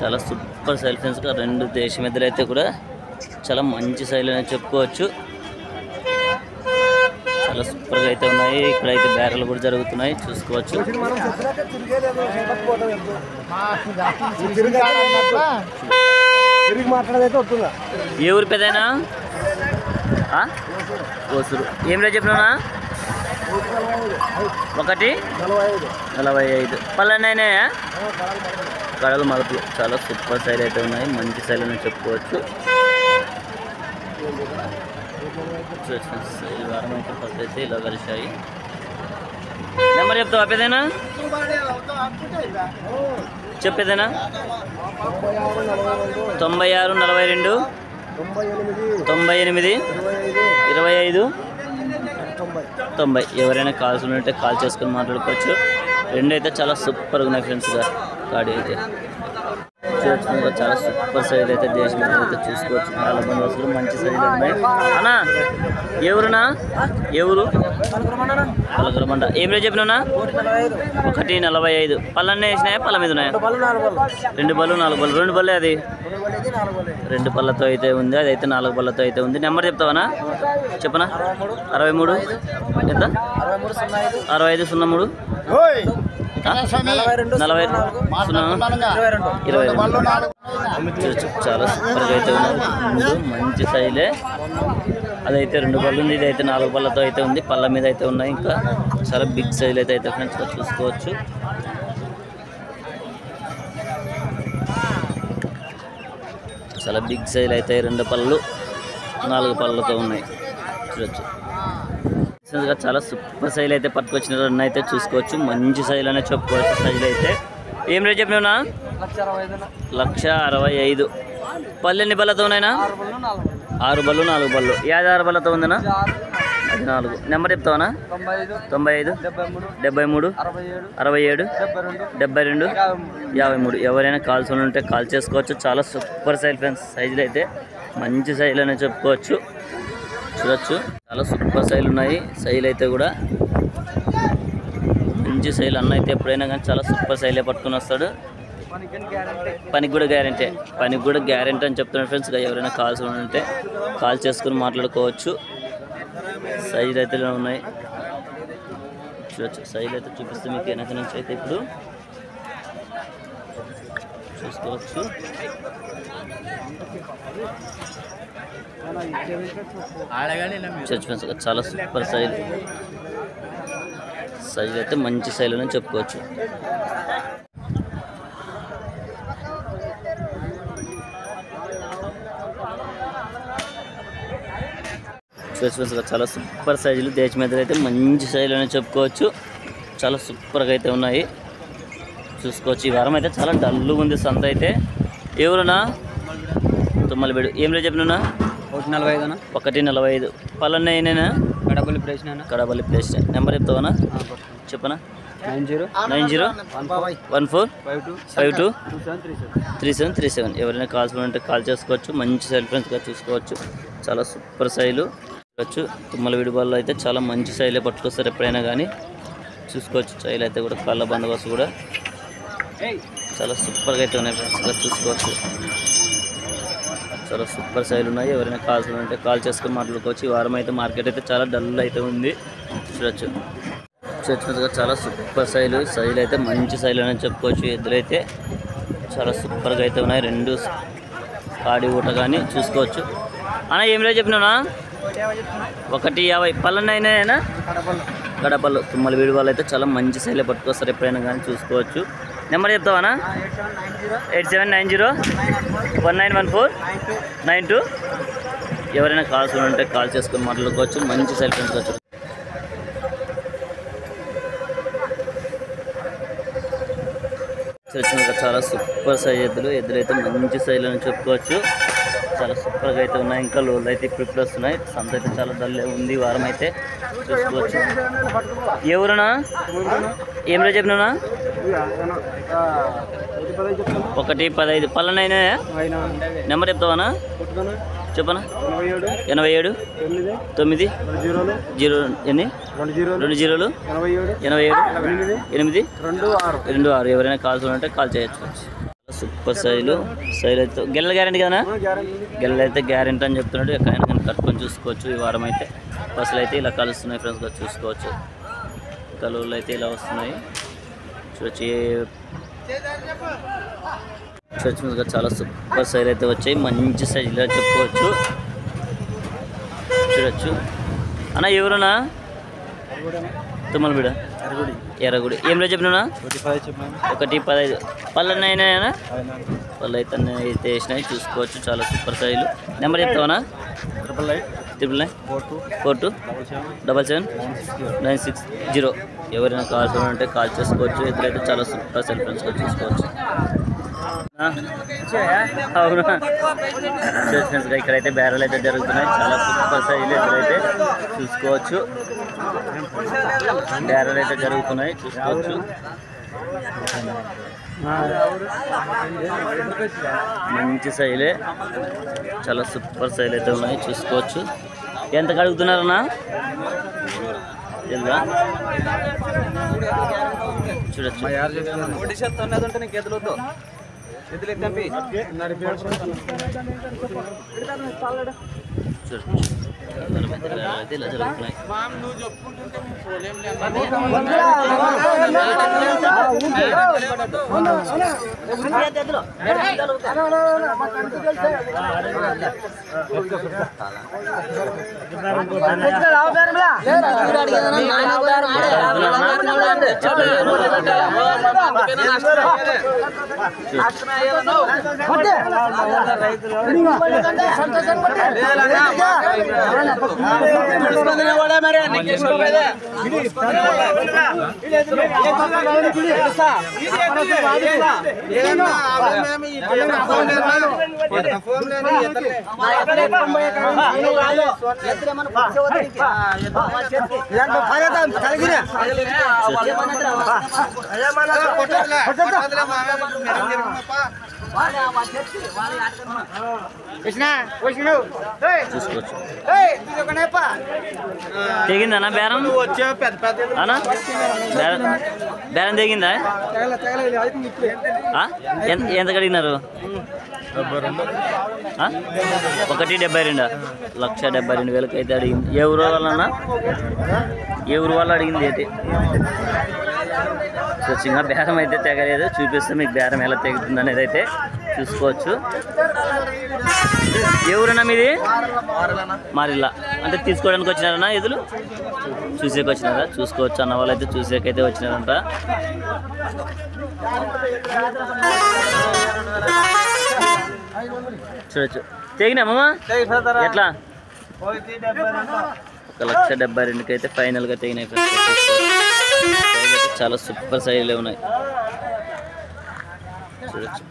చాలా super సైల్ friends. రెండు దేశం ఎద్దులు అయితే కూడా చాలా మంచి సైల్ అని చెప్పుకోవచ్చు. చాలా సూపర్గా అయితే ఉన్నాయి. ఇక్కడైతే బేరాలు కూడా జరుగుతున్నాయి, చూసుకోవచ్చు. ఏ ఊరి పెదైనా ఓసూరు. ఏం రేట్ చెప్పినా? 1,45. పళ్ళన్నైనా కడలు మలుపులు చాలా సూపర్ సైల్ అయితే ఉన్నాయి, మంచి సైల్ అని చెప్పుకోవచ్చు. ఈ వారం అయితే ఫస్ట్ అయితే ఇలా కలిసాయి. నెంబర్ చెప్తావా పెదైనా? చెప్పేదేనా? 96 42 98 25 90. ఎవరైనా కాల్స్ ఉంటే కాల్ చేసుకొని మాట్లాడుకోవచ్చు. రెండు అయితే చాలా సూపర్గా ఉన్నాయి ఫ్రెండ్స్గా. గాడి అయితే చాలా సూపర్ సైజ్ అయితే దేశం అయితే చూసుకోవచ్చు. చాలా మంది అసలు మంచి సైజులు ఉన్నాయి. అన్నా ఎవరునా? ఎవరు? పలకరమండ. ఏం రేట్ చెప్పినా? 1,45. పళ్ళన్నీ వేసినాయా? పళ్ళ మీద ఉన్నాయా? 2 బళ్ళు 4 బళ్ళు. 2 బల్లే అది 2 పళ్ళతో అయితే ఉంది. అది అయితే 4 పళ్ళతో అయితే ఉంది. నెంబర్ చెప్తావనా? చెప్పనా? 63 ఎంత? 65 03 చాలా సూపర్గా అయితే ఉంది. మంచి సైజే. అదైతే 2 బళ్ళు ఉంది, ఇదైతే 4 పళ్ళతో అయితే ఉంది. పళ్ళ మీద అయితే ఉన్నాయి. ఇంకా చాలా బిగ్ సైజ్ అయితే ఫ్రెండ్స్ చూసుకోవచ్చు. చాలా బిగ్ సైజ్ అయితే 2 పళ్ళు 4 పళ్ళతో ఉన్నాయి, చూడొచ్చు. చాలా సూపర్ సైజ్ అయితే పట్టుకొచ్చిన రన్ అయితే చూసుకోవచ్చు. మంచి సైజ్ అనే చెప్పుకోవచ్చు. సైజులు అయితే ఏం రేట్ చెప్పినా? 1,65. పళ్ళు ఎన్ని పళ్ళతో ఉన్నాయినా? 6 బళ్ళు 4 బళ్ళు. 6 బళ్ళతో ఉందనా? అది 4. నెంబర్ చెప్తావనా? 95 73 67 72 53. ఎవరైనా కాల్స్ ఉంటే కాల్ చేసుకోవచ్చు. చాలా సూపర్ సైజ్ ఫ్రెండ్స్. సైజులు అయితే మంచి సైజులు అనే చెప్పుకోవచ్చు. చూడొచ్చు, చాలా సూపర్ సైజులు ఉన్నాయి. సైజులు అయితే కూడా మంచి సైజులు. అన్న అయితే ఎప్పుడైనా కానీ చాలా సూపర్ సైజులే పట్టుకుని వస్తాడు. పనికి కూడా గ్యారంటీ అని చెప్తున్నాడు ఫ్రెండ్స్. ఎవరైనా కాల్స్ ఉంటే కాల్ చేసుకుని మాట్లాడుకోవచ్చు. సైజులు అయితే ఉన్నాయి, చూడొచ్చు. సైజులు అయితే చూపిస్తే మీకు వెనక నుంచి అయితే ఇప్పుడు చూసుకోవచ్చు. చాలా సూపర్ సైజ్. సైజులు అయితే మంచి సైజులు అని చెప్పుకోవచ్చు. చాలా సూపర్ సైజులు. దేశం మీద అయితే మంచి సైజులు అని చెప్పుకోవచ్చు. చాలా సూపర్గా అయితే ఉన్నాయి, చూసుకోవచ్చు. ఈ వారం అయితే చాలా డల్గా ఉంది సంత అయితే. ఎవరునా? తుమ్మలబేడు. ఏం రేట్ చెప్పినా? 1,45. పళ్ళన్నీ అయినా? కడపల్లి ప్లేస్. నెంబర్ చెప్తావనా? చెప్పనా? 90 14 52 3737. ఎవరైనా కాల్స్ ఉంటే కాల్ చేసుకోవచ్చు. మంచి సైజ్ ఫ్రెండ్స్గా చూసుకోవచ్చు. చాలా సూపర్ సైజులు చూసుకోవచ్చు. తుమ్మలబేడు వాళ్ళు అయితే చాలా మంచి సైజులే పట్టుకొస్తారు ఎప్పుడైనా కానీ, చూసుకోవచ్చు. సైజులు అయితే కూడా కళ్ళ బందోబస్తు కూడా చాలా సూపర్గా అయితే ఉన్నాయి ఫ్రెండ్స్గా చూసుకోవచ్చు. చాలా సూపర్ సైజులు ఉన్నాయి. ఎవరైనా కాల్స్ ఉంటే కాల్ చేసుకొని మాట్లాడుకోవచ్చు. ఈ వారం అయితే మార్కెట్ అయితే చాలా డల్ అయితే ఉంది, చూడొచ్చు. చాలా సూపర్ సైజులు అయితే మంచి సైజులు అని చెప్పుకోవచ్చు. ఎద్దులు అయితే చాలా సూపర్గా అయితే ఉన్నాయి. 2 కాడి ఊట కానీ చూసుకోవచ్చు. అన్న ఏం రేట్ చెప్పినా? 1,50. పళ్ళన్నీ అయినాయనా? కడపల్లు. తుమ్మలబేడు వాళ్ళు అయితే చాలా మంచి సైజులో పట్టుకొస్తారు ఎప్పుడైనా కానీ, చూసుకోవచ్చు. నెంబర్ చెప్తావానా? 8790 191492. ఎవరైనా కాల్స్ ఉంటే కాల్ చేసుకొని మాట్లాడుకోవచ్చు. మంచి సైజ్ పెంచుకోవచ్చు. చాలా సూపర్ సైజ్ ఎద్దులు అయితే మంచి సైజులు అని చెప్పుకోవచ్చు. చాలా సూపర్గా అయితే ఉన్నాయి. ఇంకా లోన్లు అయితే ఇప్పుడు వస్తున్నాయి. సంత అయితే చాలా డల్లే ఉంది వారం అయితే, చూసుకోవచ్చు. ఎవరునా? ఏం రేట్ చెప్పినా? 1,15. పళ్ళనైనా? నెంబర్ చెప్తావానా? చెప్పనా? 87 9 0 ఎన్ని 2 0 87 8 2 6. ఎవరైనా కాల్స్ ఉంటే కాల్ చేయొచ్చు. సూపర్ సైజు అయితే గెల్ల గ్యారెంటీ కదా, గెల్లలు అయితే గ్యారెంటీ అని చెప్తున్నాడు. ఎక్కడైనా కానీ కట్టుకొని చూసుకోవచ్చు. ఈ వారం అయితే బస్సులు అయితే ఇలా కలుస్తున్నాయి ఫ్రెండ్స్, చూసుకోవచ్చు. కలువలు అయితే ఇలా వస్తున్నాయి చూడొచ్చు. చూడొచ్చు చాలా సూపర్ సైజ్ అయితే వచ్చాయి, మంచి సైజ్ ఇలా చెప్పుకోవచ్చు. చూడొచ్చు. అన్న ఎవరునా? తుమ్మలబీడ ఎర్రగుడి. ఏం లేదు చెప్పినా? 115. పళ్ళు అయినా పళ్ళు అయితే అయితే వేసినాయి చూసుకోవచ్చు. చాలా సూపర్ సైజులు. నెంబర్ చెప్తావనా? 888-4277-960. ఎవరైనా కాల్స్ ఉంటే కాల్ చేసుకోవచ్చు. ఎదురైతే చాలా సూపర్ సైజ్ ఫ్రెండ్స్ చూసుకోవచ్చు. అవునా ఫ్రెండ్స్, ఇక్కడైతే బేరాలు అయితే జరుగుతున్నాయి. చాలా సూపర్ సైజులు ఎదురైతే చూసుకోవచ్చు. బేరాలు అయితే జరుగుతున్నాయి చూసుకోవచ్చు. మంచి సైజులే, చాలా సూపర్ సైజులు అయితే ఉన్నాయి చూసుకోవచ్చు. ఎంత కడుగుతున్నారన్నా? చూడచ్చు. అయితే ఇలా జరుగుతున్నాయి. తెగిందన్నా బేరం? బేరం తెగిందా? ఎంత కడిగినారు? 172. 1,72,000 అయితే అడిగింది. ఏ ఊరు వాళ్ళన్నా? ఏ ఊరు వాళ్ళు అడిగింది అయితే? సో చిన్న బేరం అయితే తెగలేదు. చూపిస్తే మీకు బేరం ఎలా తెగుతుంది అనేది అయితే చూసుకోవచ్చు. ఏ ఊరన్నా మీది? మారిల్లా. అంటే తీసుకోవడానికి వచ్చినారన్నా? ఎదులు చూసేకి వచ్చినారా? చూసుకోవచ్చు. అన్న వాళ్ళు అయితే చూసేకైతే వచ్చినారంట. చూడొచ్చు. తెగినామమ్మా ఎట్లా? 1,72,000 అయితే ఫైనల్గా తెగినాయి. చాలా సూపర్ సైజులే ఉన్నాయి చూడొచ్చు.